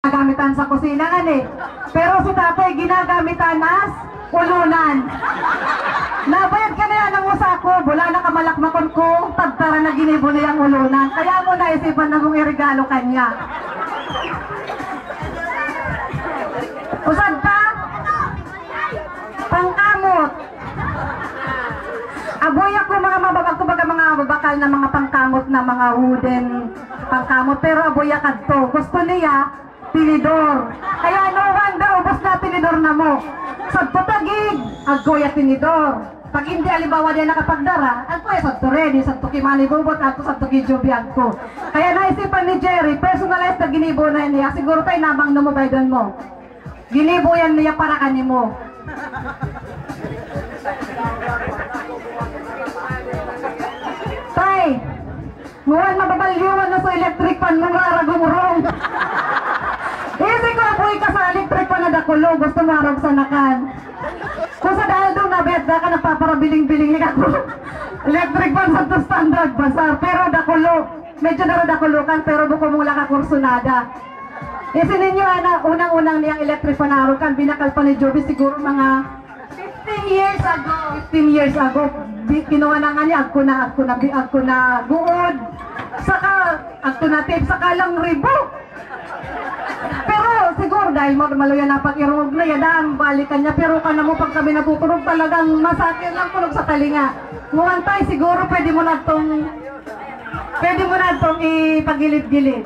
Gagamitan sa kusina nga eh. Pero si tatay ginagamitan as ulunan. Nabayad ka na yan ang usako, wala na kamalakmakon ko, tagtara na ginibo na yung ulunan. Kaya mo naisipan na mong irigalo kanya. Usad pa? Pangkamot. Aboy ako mga mababag ko baga mga babakal na mga pangkamot na mga wooden pangkamot. Pero aboy akad to. Gusto niya, tinidor. Kaya no wonder, ubos na tinidor na mo. Sa patagig, agoy at tinidor. Pag hindi alibawa niya nakapagdara, agoy sa to ready, sa to kimani bubot, at sa to kijubiag ko. Kaya naisipan ni Jerry, personalized na ginibo na niya. Siguro tayo namang namubaydan mo. Ginibo yan niya para kanimo. Tay, nguwan mababalyuan na sa electric pan mo nga gumurong. Isi ko apoy ka sa electric pan na dakulo, gusto mo arag sa nakan. Kung sa dahil doon nabet, da ka nagpaparabiling-biling ka ko. Electric pan sa to standard basar, pero dakulo, medyo naro dakulukan, pero buko mong laka kursunada. Isi ninyo ana, unang-unang niyang electric pan na kan, binakal pa ni Joby siguro mga 15 years ago. 15 years ago, kinuha na nga niya, agko na guod, saka agko na tape, saka lang ribo. Pero siguro dahil maluyan na pag-irog na yan, balikan niya, pero ka na mo pag kami natuturog talagang masakit lang tulog sa talinga. Nguwantay, siguro pwede mo na itong ipagilid-gilid.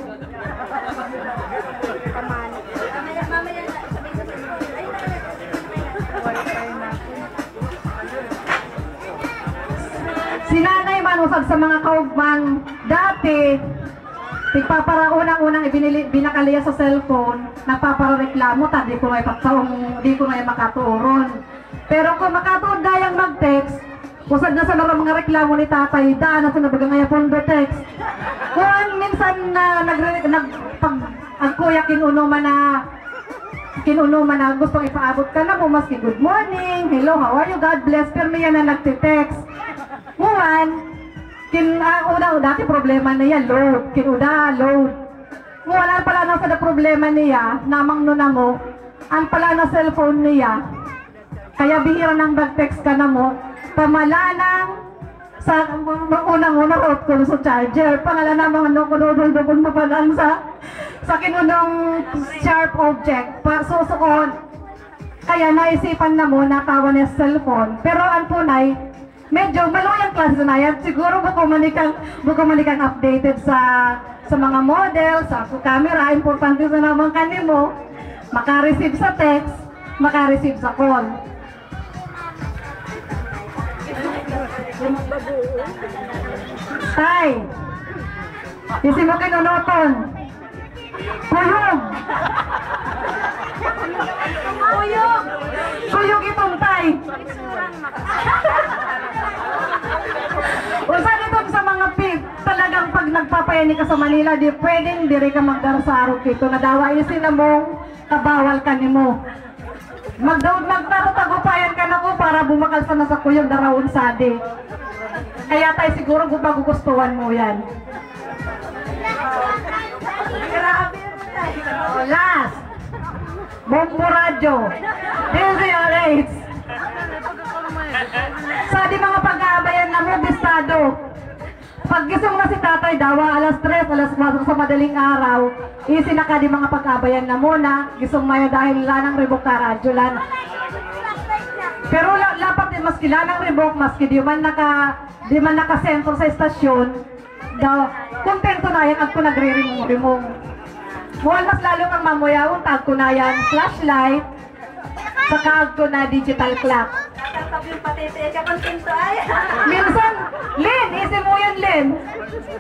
Si nanay man usag sa mga kaugman dati, tigpapara unang-unang binakaliya sa cellphone, napapareklamo ta, di ko may pagsaong, di ko may makaturon. Pero kung makatuon dayang mag-text, usag na sa mga reklamo ni tatay, daan na sa nabagang nga pondo text. Kung minsan na ang kuya kinuno man na gustong ipaabot ka na mo, maski good morning, hello, how are you, God bless, pero may yan na nagtitext. Nguwan, dati problema niya, load, load. Nguwan, pala na sa problema niya, namang nuna mo, ang pala na cellphone niya, kaya bihira nang mag-text ka na mo, pamalanang sa unang-unang route ko sa charger, pangalan namang kunudol-dubol mo pa lang sa kinunong sharp object, susukon. Kaya naisipan na mo, nakawa niya cellphone, pero ang punay, medyo maluyang klase na yan. Siguro buko manikang updated sa mga model, sa camera. Importante sa naman kanimo, maka-receive sa text, maka-receive sa call. Tay, isi mo kinunoton. Kuyog! Kuyog! Kuyog itong tay. Usan itong sa mga pig, talagang pag nagpapayani ka sa Manila, di pwedeng diri ka magdarsarok ito. Nadawa isin na mong kabawal ka ni mo. Magtarutagupayan ka na ko para bumakal sa nasa kuyog darawon sadi. Kaya tayo siguro gugustuhan mo yan. Last, Bombo Radyo, DZRH. Sa di mga pag-aabayan na mo, bistado. Pag gising na si tatay dawa, alas 3, alas 4 sa madaling araw, isinaka di mga pag-aabayan na muna, gising mayo dahil lanang ribok ka radyo lan. Pero lapat din maski lanang ribok, maski di man naka-sensor sa estasyon, daw, kontento na yan at kung nagre-rimong. Mukhang mas lalo kang mamuyawon, tag ko na yan, flashlight, saka ko na digital clock. Minsan, Lin, isin mo yan, Lin.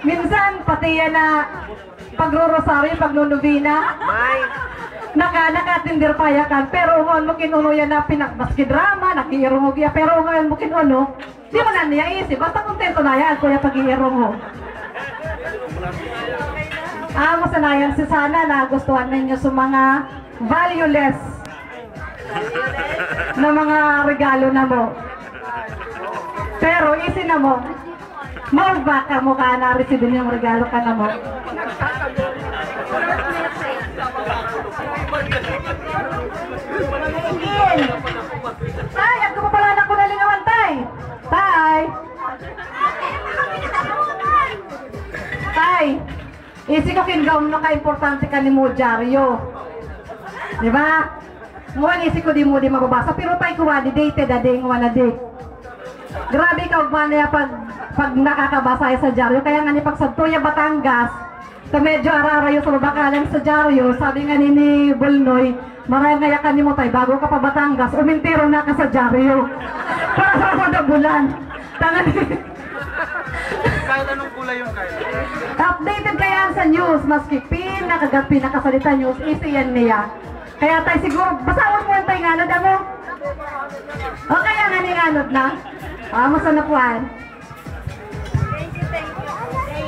Minsan, pati yan na pagro-rosaryo, pagno-novena. Nakatindir payakan, pero ngayon mo kinuno yan na pinakmaski drama, nakiirong yan, pero ngayon mo kinuno, di mo na niya isip, basta kontento na yan, kuya pag-iirong mo. Masanayan si sana na gustuhan ninyo sa mga valueless na mga regalo na mo. Pero isin na mo, magbaka mo ka na receive yung regalo ka na mo. Isi ko kingaon no ka-importante ka ni mo dyaryo. Di ba? Muwan isi ko di mo di mababasa. Pero tayo kuha di dated ading wala di. Grabe ka ugman niya pag nakakabasa sa dyaryo. Kaya nga ni pagsagtuya Batangas, sa medyo ararayo sa babakalan sa dyaryo, sabi nga ni Bulnoy, marangaya ka ni mo tayo, bago ka pa Batangas, umintiro na ka sa dyaryo. Para sa mga bulan. Tangan Kahit anong kulay yung kahit? updated kaya sa news, maski pinakasalita news, easy yan niya. Kaya tayo siguro, basawon mo yung tayo nganod mo? O kaya nga ni nganod na? Masanapuan.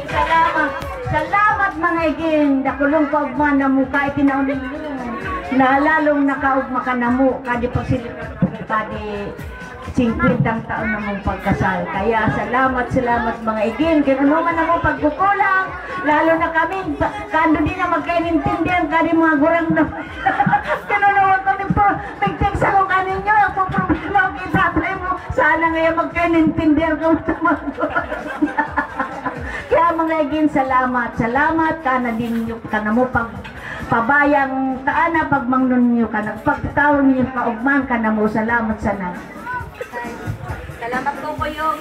Salamat. Salamat mga iging. Dakulong kaugma na mo ka itinaunin na lalong nakaugma ka na mo. Kadi pagsilip kadi 50 taon na mong pagkasal. Kaya salamat mga iging. Kinunungan na mo pagkukulang. Lalo na kami, kando din na magkainintindihan kadi mga gurang na. Kinunungan kami po. Nagtingsa ko kaninyo. Ang problema ko itatay mo. Sana ngayon magkainintindihan ka mo sa mga gurang. Kaya mga iging, salamat ka na din nyo ka na mo pabayang ka na pagmangnon nyo ka na pagkatawang nyo kaugman ka na mo. Salamat sana. Salamat po po yung...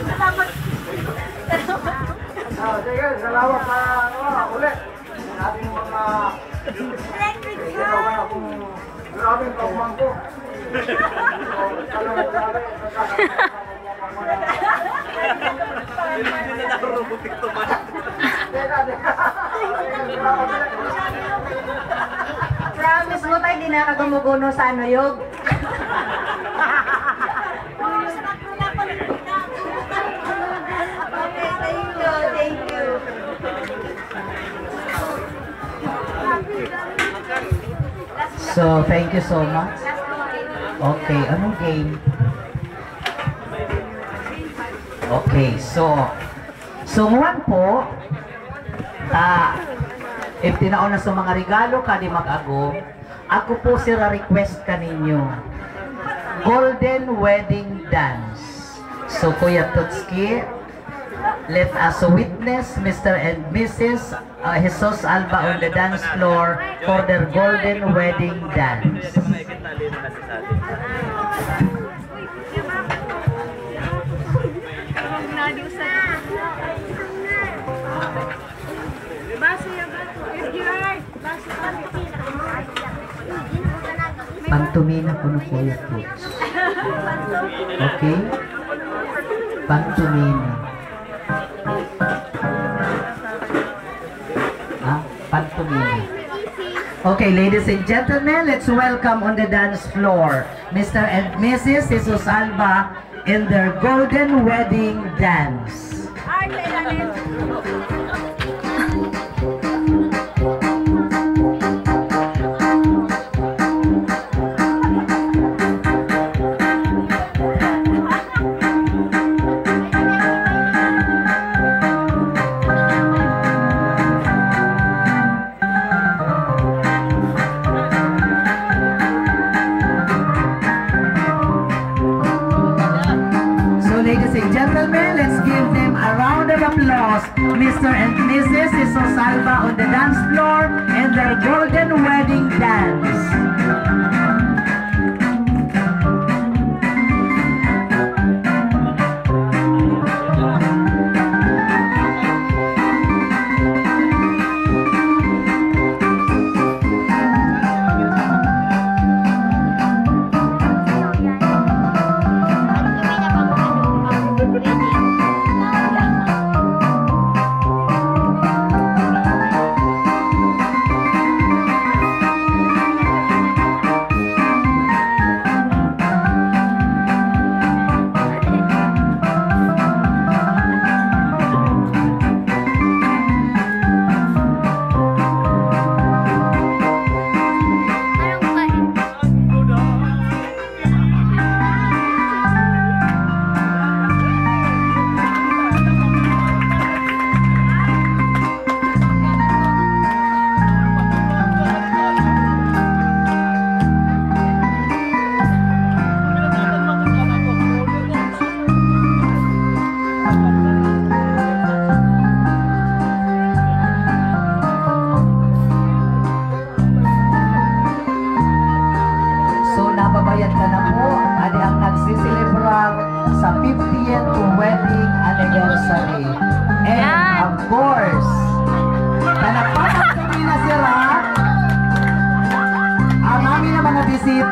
Salamat. Sige, salamat sa ulit. Ating mga... Ginawa akong grabing kaumang ko. Promise mo tayo, di na kagumuguno sa ano yog. Okay, thank you. So, thank you so much. Okay, anong game? Okay, so ngayon po, if tinaon na sa mga regalo ka di mag-ago, ako po sira request kaninyo. Golden Wedding Dance. So, Kuya Tutski, let us witness Mr. and Mrs. Jesus Alba on the dance floor for their Golden Wedding Dance. Pantumina ko na Kuya Tuts. Okay? Pantumina. Pantumina. Okay, ladies and gentlemen, let's welcome on the dance floor Mr. and Mrs. Jesus Alba in their Golden Wedding Dance. Applause, Mr. and Mrs. Jesus Alba on the dance floor and their Golden Wedding Dance.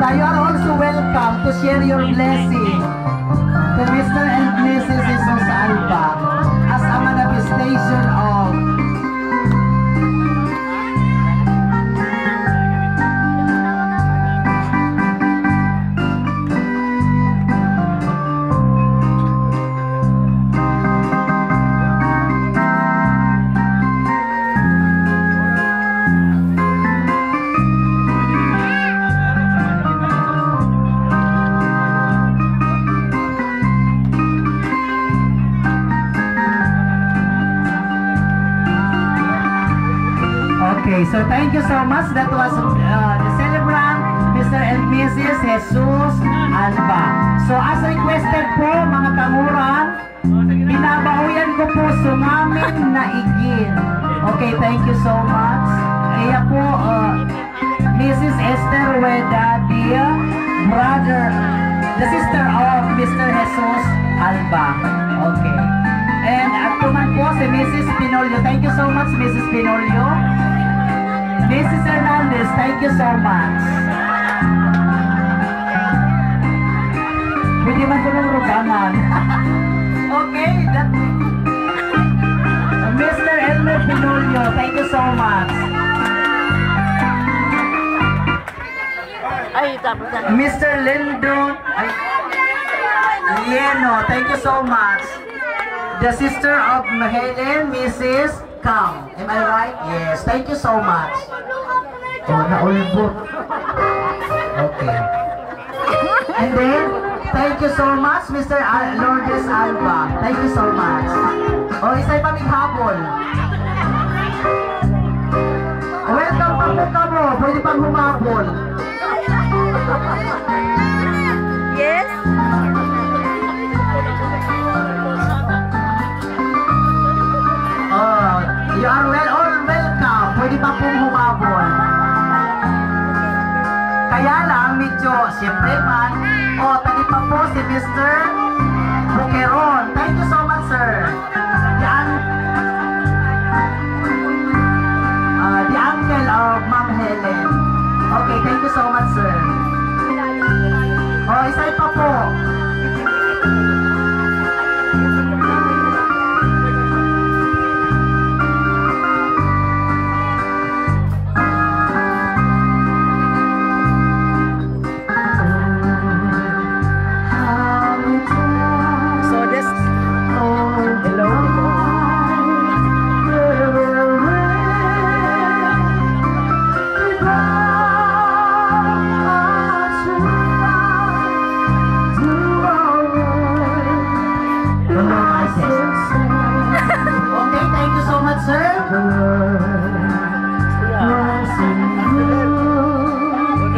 You are also welcome to share your blessing to Mr. and Mrs. Jesus Alba as a manifestation of Okay, so thank you so much. That was the celebrant, Mr. and Mrs. Jesus Alba. So as requested po, mga kanguran, binabahuyan ko po sumamin na igin. Okay, thank you so much. Kaya po, Mrs. Esther Weda, dear brother, the sister of Mr. Jesus Alba. Okay. And at naman po si Mrs. Pinolio. Thank you so much, Mrs. Pinolio. Mrs. Hernandez, thank you so much. Pwede man ko ng rubangan. Okay, Mr. Elmer Pinolio, thank you so much. Mr. Lindon Lieno, thank you so much. The sister of Helen, Mrs. Kam. Am I right? Yes, thank you so much. Oh, naulbot. Okay. And then, thank you so much, Mr. Lourdes Alba. Thank you so much. Oh, isa'y pamighabol. Welcome pa po ka mo. Pwede pang humabol. Yes? Oh, you are all welcome. Pwede pa pong humabol. Kaya lang, medyo, siyempre man, tagi pa po si Mr. Bukeron. Thank you so much, sir. The uncle of Ma'am Helen. Okay, thank you so much, sir. Isa'y pa po.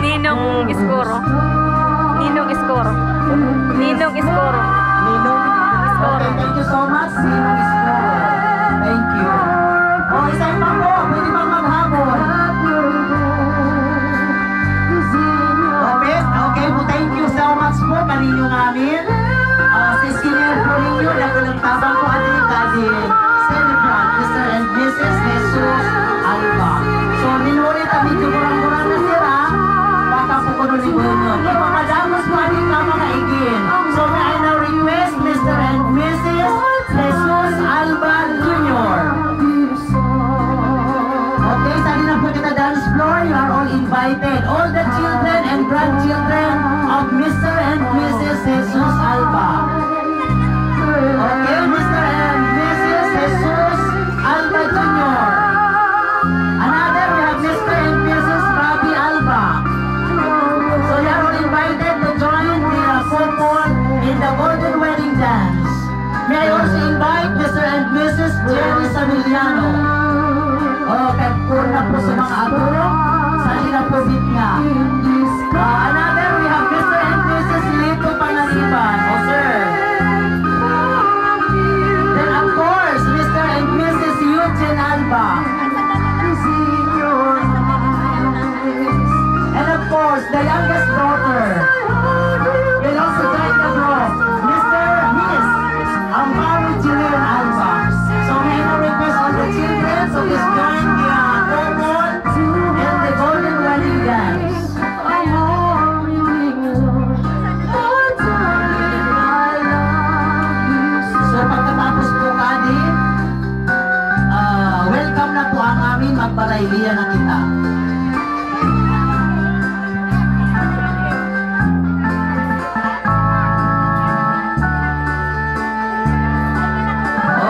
Ninong Iskoro. Ninong Iskoro. Ninong Iskoro. Ninong Iskoro. Okay, thank you so much, Ninong Iskoro. Thank you. Isa'y pa po. Pwede bang maghabol? Okay po, thank you so much po kaninyo namin. Si senior po ninyo, nagulagtabang po ating kasi celebrant, Mr. and Mrs. Jesus Alba. So, minulit ang medyo kurang-kurang na sira, baka po ko nulibon yun. Ipamadamos po ating kamakaigin. So, may I now request Mr. and Mrs. Jesus Alba Jr. Okay, sali na po kita dance floor. You are all invited. All the children and grandchildren of Mr. and Mrs. Jesus Alba. Okay, Mr. and Mrs. Jesus Alba Jr. Another, we have Mr. and Mrs. Bobby Alba. So you are all invited to join the couple in the golden wedding dance. May I also invite Mr. and Mrs. Jerry Samiliano. Kahit po na po sa mga aguro, sali na po bit nga. Another, we have Mr. and Mrs. Lito Panganiban. Sir.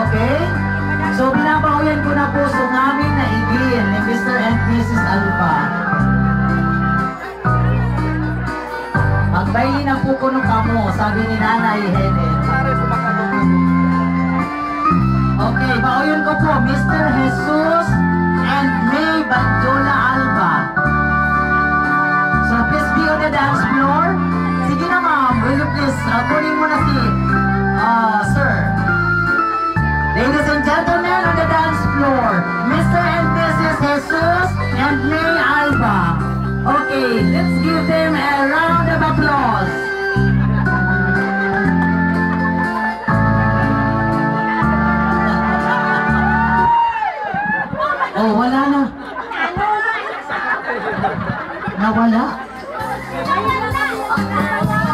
Okay? So, binabawian ko na po sa namin na igin ni Mr. and Mrs. Alba. Magbaili ng puko ng kamo, sabi ni Nanay Helen. Okay, baoyan ko po, Mr. Jesus and May Banjola Alba. So, please be on the dance floor. Sige na ma'am, will you please, kunin mo na si, sir. Ladies and gentlemen, on the dance floor, Mr. and Mrs. Jesus and May Alba. Okay, let's give them a round of applause. Oh, wala na. Nawala.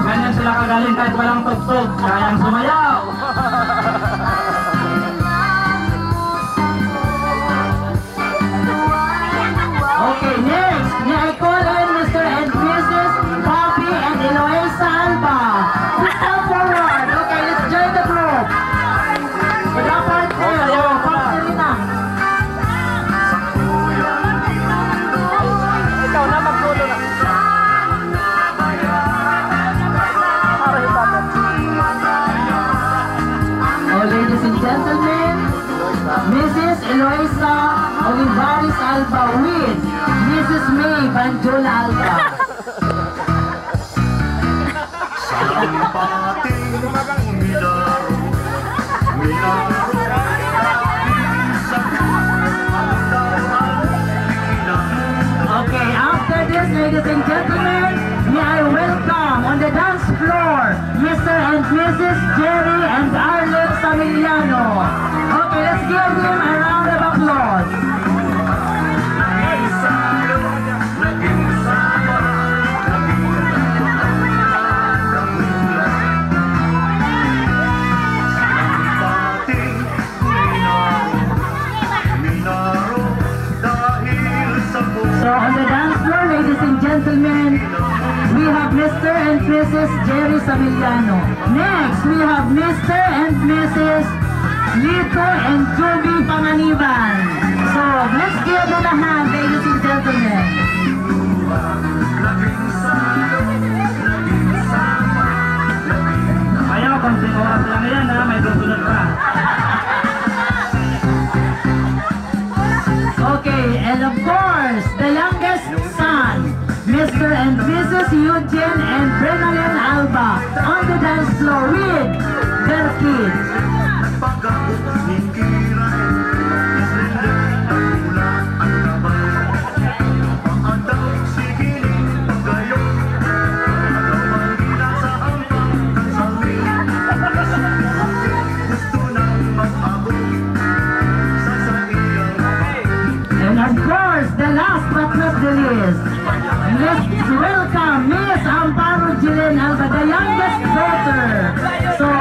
Ganyan sila kagaling kahit walang tugtog. Kayang sumayaw. Okay, next, may I call in Mr. and Mrs. Poppy and Eloisa Alba. Please come forward. Okay, let's join the group. Wala part kayo. Oh, part na. Ikaw na magpulo na. Oh, ladies and gentlemen, Mrs. Eloisa Olivares Alba with Mrs. May Banjola Alba. Okay, after this, ladies and gentlemen, may I welcome on the dance floor Mr. and Mrs. Jerry and Arlette Samiliano. Okay, let's give them a round of applause. So on the dance floor, ladies and gentlemen, we have Mr. and Mrs. Jerry Samiliano. Next, we have Mr. and Mrs. Lito and Juby Panganiban. So let's give them a hand, ladies and gentlemen. Ayaw, konting oras lang yan ha. May susunod pa. Okay, and of course, the youngest son, Mr. and Mrs. Eugene and Brenalyn Alba on the dance floor with their kids. And of course, the last but not the least, let's welcome Miss Amparo Jillian Alba, the youngest